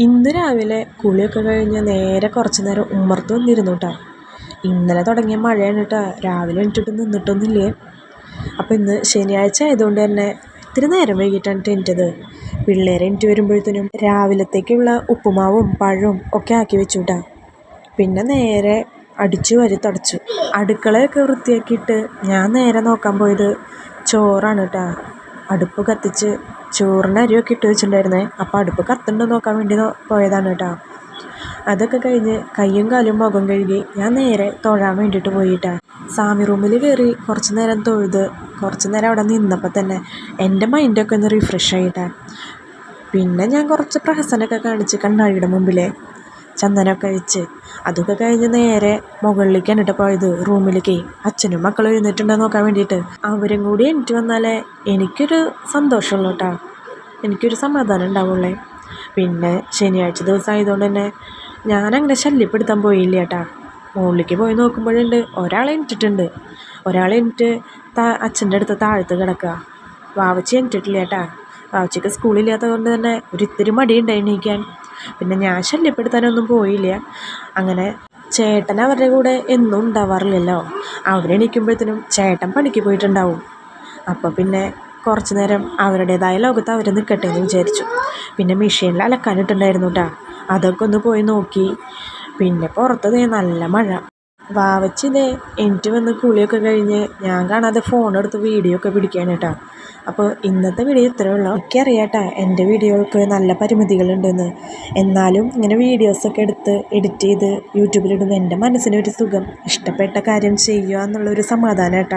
ഇന്ന് രാവിലെ കുളിയൊക്കെ കഴിഞ്ഞ് നേരെ കുറച്ച് നേരം ഉമ്മർത്ത് വന്നിരുന്നു കേട്ടോ. ഇന്നലെ തുടങ്ങിയ മഴയാണ് കേട്ടോ. രാവിലെ എണീറ്റിട്ട് നിന്നിട്ടൊന്നുമില്ലേ. അപ്പോൾ ഇന്ന് ശനിയാഴ്ച ആയതുകൊണ്ട് തന്നെ ഇത്തിരി നേരം വൈകിട്ടാണ് എണീറ്റത്. പിള്ളേരെ എണീറ്റ് വരുമ്പോഴത്തേനും രാവിലത്തേക്കുള്ള ഉപ്പുമാവും പഴവും ഒക്കെ ആക്കി വെച്ചു കേട്ടോ. പിന്നെ നേരെ അടിച്ചു വാരി തുടച്ചു. അടുക്കളയൊക്കെ വൃത്തിയാക്കിയിട്ട് ഞാൻ നേരെ നോക്കാൻ പോയത് ചോറാണ് കേട്ടോ. അടുപ്പ് കത്തിച്ച് ചോറിന് അരിയൊക്കെ ഇട്ട് വെച്ചിട്ടുണ്ടായിരുന്നേ. അപ്പോൾ അടുപ്പ് കത്തുണ്ടോ നോക്കാൻ വേണ്ടി പോയതാണ് കേട്ടോ. അതൊക്കെ കഴിഞ്ഞ് കയ്യും കാലും മുഖം കഴുകി ഞാൻ നേരെ തൊഴാൻ വേണ്ടിയിട്ട് പോയിട്ടാ. സ്വാമി റൂമിൽ കയറി കുറച്ച് നേരം തൊഴുത് കുറച്ച് നേരം അവിടെ നിന്നപ്പോൾ തന്നെ എൻ്റെ മൈൻഡൊക്കെ ഒന്ന് റിഫ്രഷ് ആയിട്ടാ. പിന്നെ ഞാൻ കുറച്ച് പ്രഹസനമൊക്കെ കാണിച്ച് കണ്ണാടിയുടെ മുമ്പിലെ ചന്ദനമൊക്കെ വെച്ച് അതൊക്കെ കഴിഞ്ഞ് നേരെ മുകളിലേക്കാണ് കേട്ടോ പോയത്, റൂമിലേക്ക്. അച്ഛനും മക്കളും എഴുന്നേറ്റുണ്ടോ നോക്കാൻ വേണ്ടിയിട്ട്. അവരും കൂടി എണീറ്റ് വന്നാലേ എനിക്കൊരു സന്തോഷമുള്ളൂ കേട്ടോ, എനിക്കൊരു സമാധാനം ഉണ്ടാവുള്ളേ. പിന്നെ ശനിയാഴ്ച ദിവസം ആയതുകൊണ്ട് തന്നെ ഞാനങ്ങനെ ശല്യപ്പെടുത്താൻ പോയില്ല കേട്ടാ. മുകളിലേക്ക് പോയി നോക്കുമ്പോഴുണ്ട് ഒരാളെ എണീറ്റിട്ടുണ്ട്. ഒരാളെ എണീറ്റ് അച്ഛൻ്റെ അടുത്ത് താഴത്ത് കിടക്കുക. വാവച്ചി എണീറ്റിട്ടില്ല കേട്ടാ. വാവച്ചിക്ക് സ്കൂളില്ലാത്തത് കൊണ്ട് തന്നെ ഒരിത്തിരി മടിയുണ്ടായി എണീക്കാൻ. പിന്നെ ഞാൻ ശല്യപ്പെടുത്താനൊന്നും പോയില്ല. അങ്ങനെ ചേട്ടൻ അവരുടെ കൂടെ എന്നും ഉണ്ടാവാറില്ലല്ലോ. അവരെണീക്കുമ്പോഴത്തേനും ചേട്ടൻ പണിക്ക് പോയിട്ടുണ്ടാവും. അപ്പോൾ പിന്നെ കുറച്ച് നേരം അവരുടേതായ ലോകത്ത് അവർ നിൽക്കട്ടെ എന്ന് വിചാരിച്ചു. പിന്നെ മെഷീനിൽ അലക്കാനിട്ടുണ്ടായിരുന്നു കേട്ടോ. അതൊക്കെ ഒന്ന് പോയി നോക്കി. പിന്നെ പുറത്ത് നല്ല മഴ. വാവച്ചിതേ എനിക്ക് വന്ന് കുളിയൊക്കെ കഴിഞ്ഞ് ഞാൻ കാണാതെ ഫോണെടുത്ത് വീഡിയോ ഒക്കെ പിടിക്കുകയാണ് കേട്ടോ. അപ്പോൾ ഇന്നത്തെ വീഡിയോ ഇത്രയേ ഉള്ളൂ. എനിക്കറിയാം കേട്ടോ എൻ്റെ വീഡിയോകൾക്ക് നല്ല പരിമിതികളുണ്ടെന്ന്. എന്നാലും ഇങ്ങനെ വീഡിയോസൊക്കെ എടുത്ത് എഡിറ്റ് ചെയ്ത് യൂട്യൂബിലിടുമ്പോൾ എൻ്റെ മനസ്സിനൊരു സുഖം. ഇഷ്ടപ്പെട്ട കാര്യം ചെയ്യുക എന്നുള്ളൊരു സമാധാനം കേട്ടോ.